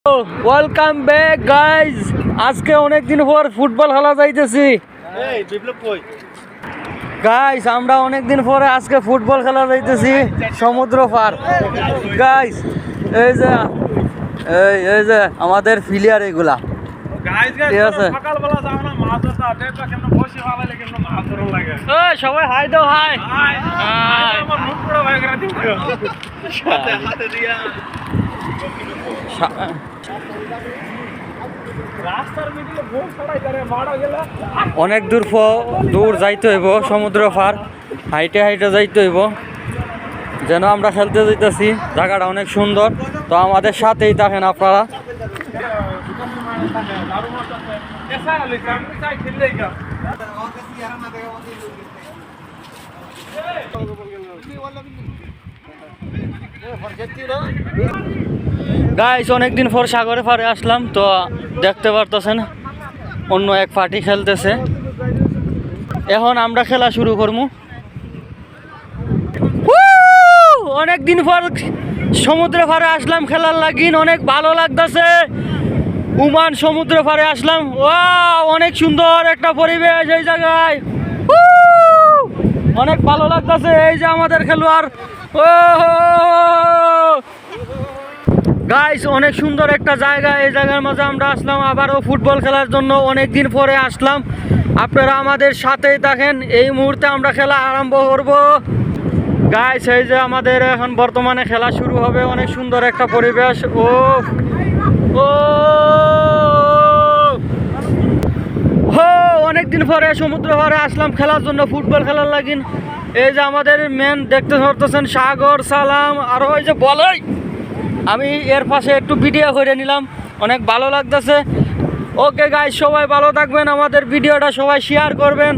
Welcome back guys. আজকে অনেকদিন পর ফুটবল খেলা যাইতেছি গাইজ। আমরা অনেকদিন পরে আজকে ফুটবল খেলা যাইতেছি সমুদ্র পার গাইজ। এই যে আমাদের ফিলিয়ার এগুলা ঠিক আছে। সবাই হাই দাও, হাই। অনেক দূর যাইতে হইব সমুদ্র পার, হাইটে হাইটে যাইতে হইব যেন আমরা খেলতে যাইতেছি। জায়গাটা অনেক সুন্দর, তো আমাদের সাথেই থাকেন আপনারা। গাইস অনেকদিন পর সাগরে পাড়ে আসলাম, তো দেখতে পারতেছেন অন্য এক পার্টি খেলতেছে। এখন আমরা খেলা শুরু করবো। অনেকদিন পর সমুদ্র পাড়ে আসলাম খেলার লাগিন, অনেক ভালো লাগতেছে। উমান সমুদ্র পাড়ে আসলাম, অনেক সুন্দর একটা পরিবেশ এই জায়গায়, অনেক ভালো লাগতেছে। এই যে আমাদের খেলোয়াড়, গাইস অনেক সুন্দর একটা জায়গা। এই জায়গার মাঝে আমরা আসলাম আবারও ফুটবল খেলার জন্য, অনেক দিন পরে আসলাম। আপনারা আমাদের সাথেই থাকেন। এই মুহূর্তে আমরা খেলা আরম্ভ করব গাইস। এই যে আমাদের এখন বর্তমানে খেলা শুরু হবে। অনেক সুন্দর একটা পরিবেশ। ও অনেক দিন পরে সমুদ্র পাড়ে আসলাম খেলার জন্য, ফুটবল খেলার লাগিন। এই যে আমাদের মেন দেখতে পারতেছেন সাগর, সালাম, আর ওই যে বলাই। আমি এর পাশে একটু ভিডিও করে নিলাম, অনেক ভালো লাগতেছে। ওকে গাইস, সবাই ভালো থাকবেন, আমাদের ভিডিওটা সবাই শেয়ার করবেন।